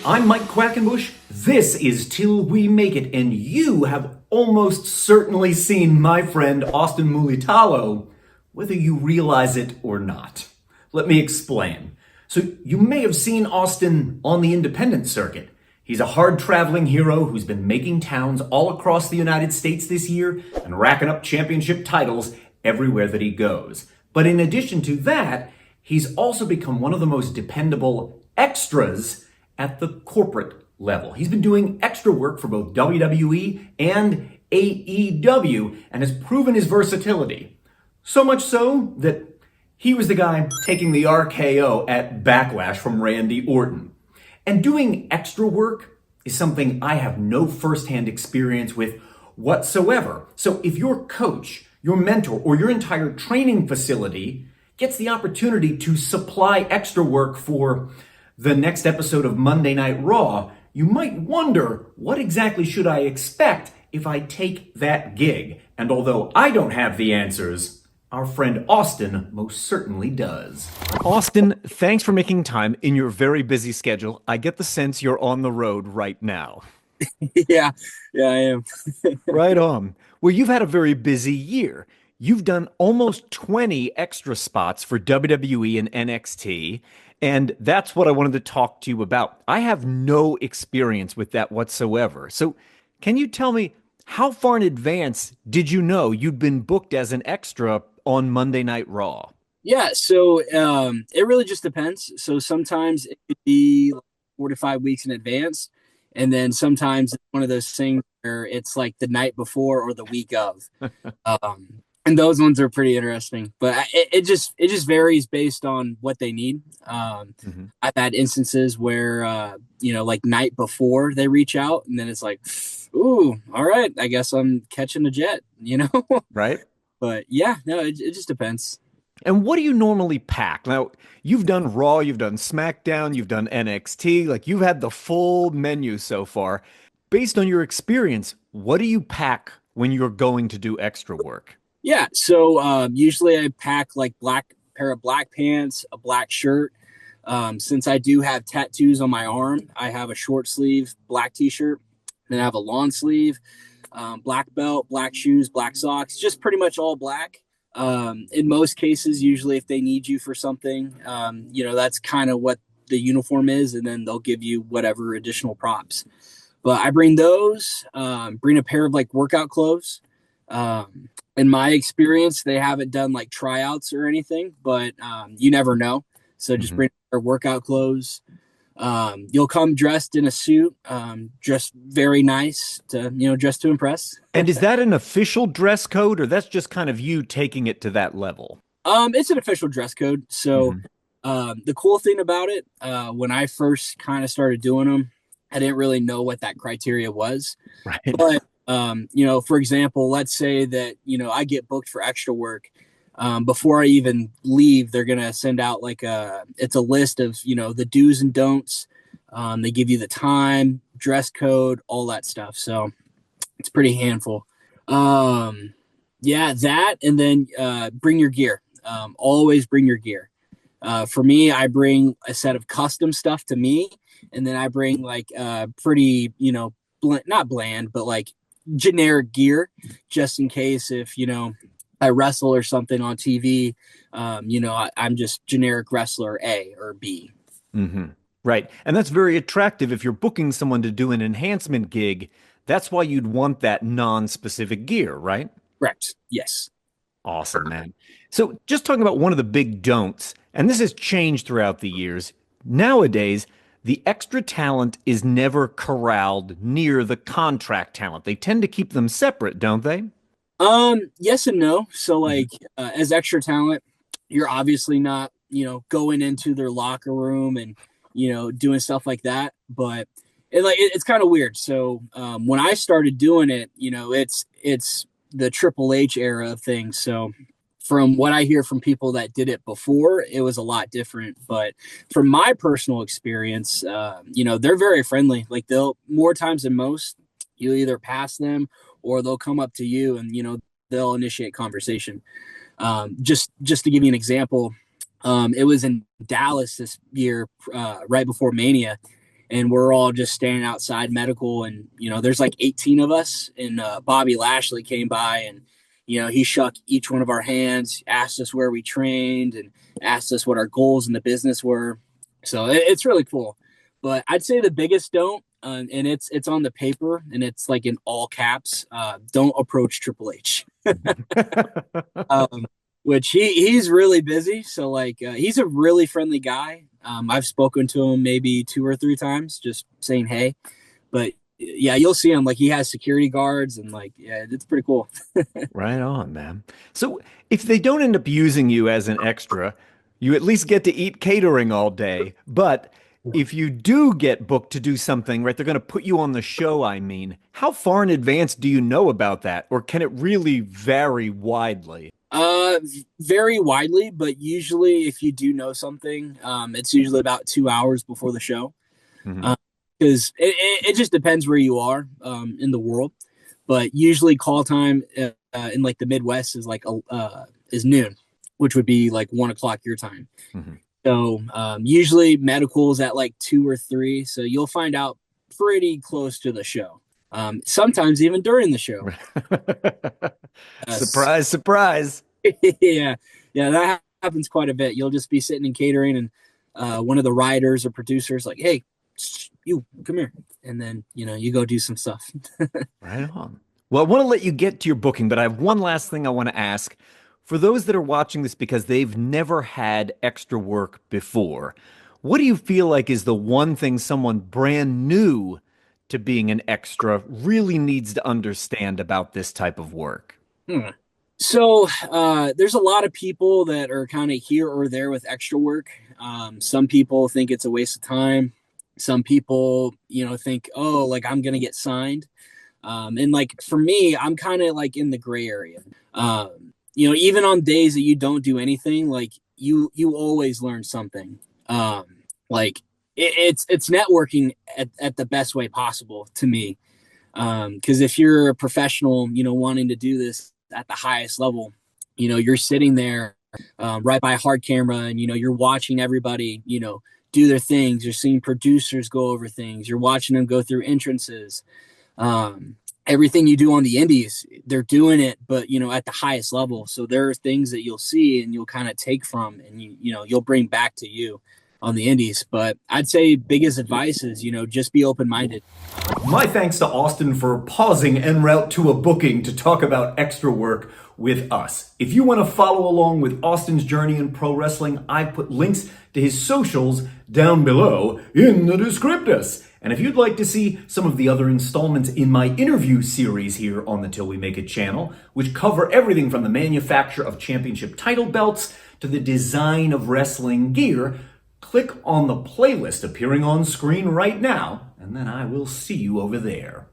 I'm Mike Quackenbush. This is Till We Make It, and you have almost certainly seen my friend Austin Mulitalo, whether you realize it or not. Let me explain. So you may have seen Austin on the independent circuit. He's a hard-traveling hero who's been making towns all across the United States this year and racking up championship titles everywhere that he goes. But in addition to that, he's also become one of the most dependable extras at the corporate level. He's been doing extra work for both WWE and AEW and has proven his versatility. So much so that he was the guy taking the RKO at Backlash from Randy Orton. And doing extra work is something I have no firsthand experience with whatsoever. So if your coach, your mentor, or your entire training facility gets the opportunity to supply extra work for the next episode of Monday Night Raw, you might wonder, what exactly should I expect if I take that gig? And although I don't have the answers, our friend Austin most certainly does. Austin, thanks for making time in your very busy schedule. I get the sense you're on the road right now. Yeah, I am. Right on. Well, you've had a very busy year. You've done almost 20 extra spots for WWE and NXT, and that's what I wanted to talk to you about. I have no experience with that whatsoever. So can you tell me, how far in advance did you know you'd been booked as an extra on Monday Night Raw? Yeah, so it really just depends. So sometimes it could be like 4 to 5 weeks in advance, and then sometimes it's one of those things where it's like the night before or the week of. And those ones are pretty interesting, but it just varies based on what they need. I've had instances where, like night before they reach out, and then it's like, ooh, all right, I guess I'm catching a jet, Right? But yeah, no, it just depends. And what do you normally pack? Now, you've done Raw, you've done SmackDown, you've done NXT, like you've had the full menu so far. Based on your experience, what do you pack when you're going to do extra work? Yeah, so usually I pack like pair of black pants, a black shirt. Since I do have tattoos on my arm, I have a short sleeve black t-shirt, then I have a long sleeve, black belt, black shoes, black socks, just pretty much all black. In most cases, usually if they need you for something, that's kind of what the uniform is, and then they'll give you whatever additional props. But I bring those, bring a pair of like workout clothes. In my experience, they haven't done like tryouts or anything, but you never know. So just bring your workout clothes. You'll come dressed in a suit, just very nice to, just to impress. And is that an official dress code, or that's just kind of you taking it to that level? It's an official dress code. So the cool thing about it, when I first kind of started doing them, I didn't really know what that criteria was. Right. But for example, let's say that, I get booked for extra work. Before I even leave, they're going to send out it's a list of, the do's and don'ts. They give you the time, dress code, all that stuff. So it's pretty handful. Yeah, that, and then bring your gear. Always bring your gear. For me, I bring a set of custom stuff to me, and then I bring pretty, not bland, but like generic gear, just in case if I wrestle or something on TV, I'm just generic wrestler A or B. Right. And that's very attractive if you're booking someone to do an enhancement gig. That's why you'd want that non-specific gear, right? Correct. Yes. Awesome, man. So just talking about one of the big don'ts, and this has changed throughout the years. Nowadays, the extra talent is never corralled near the contract talent. They tend to keep them separate, don't they? Yes and no. So as extra talent, you're obviously not, going into their locker room and, doing stuff like that. But it's kind of weird. So when I started doing it, it's the Triple H era of things. So from what I hear from people that did it before, it was a lot different. But from my personal experience, they're very friendly. Like they'll, more times than most, you'll either pass them or they'll come up to you and, they'll initiate conversation. Just to give you an example, it was in Dallas this year, right before Mania. and we're all just standing outside medical, and there's like 18 of us, and Bobby Lashley came by, and he shook each one of our hands, asked us where we trained, and asked us what our goals in the business were. So it's really cool. But I'd say the biggest don't, and it's on the paper, and it's like in all caps, don't approach Triple H. Which he's really busy. So like he's a really friendly guy. I've spoken to him maybe 2 or 3 times, just saying hey. But yeah, you'll see him, like he has security guards, and like, yeah, it's pretty cool. Right on, man. So if they don't end up using you as an extra, you at least get to eat catering all day. But if you do get booked to do something, right, they're going to put you on the show, I mean, how far in advance do you know about that? Or can it really vary widely? Very widely, but usually if you do know something, it's usually about 2 hours before the show. Mhm. Because it just depends where you are in the world. But usually call time in like the Midwest is like is noon, which would be like 1 o'clock your time. Mhm. So usually medical is at like 2 or 3. So you'll find out pretty close to the show. Sometimes even during the show. Surprise, surprise. Yeah, that happens quite a bit. You'll just be sitting in catering, and one of the writers or producers like, hey, you come here, and then you go do some stuff. Right on. Well, I want to let you get to your booking, but I have one last thing I want to ask. For those that are watching this because they've never had extra work before, what do you feel like is the one thing someone brand new to being an extra really needs to understand about this type of work? So there's a lot of people that are kind of here or there with extra work. Some people think it's a waste of time. Some people, think, oh, like I'm gonna get signed. And like for me, I'm kind of like in the gray area. Even on days that you don't do anything, like you always learn something. Like it's networking at the best way possible to me. Because if you're a professional, wanting to do this at the highest level, you're sitting there right by a hard camera, and you're watching everybody, do their things. You're seeing producers go over things. You're watching them go through entrances. Everything you do on the indies, they're doing it, but at the highest level. So there are things that you'll see and you'll kind of take from, and you'll bring back to you on the indies. But I'd say biggest advice is, just be open-minded. My thanks to Austin for pausing en route to a booking to talk about extra work with us. If you want to follow along with Austin's journey in pro wrestling, I put links to his socials down below in the descriptus. And if you'd like to see some of the other installments in my interview series here on the Till We Make It channel, which cover everything from the manufacture of championship title belts to the design of wrestling gear, click on the playlist appearing on screen right now, and then I will see you over there.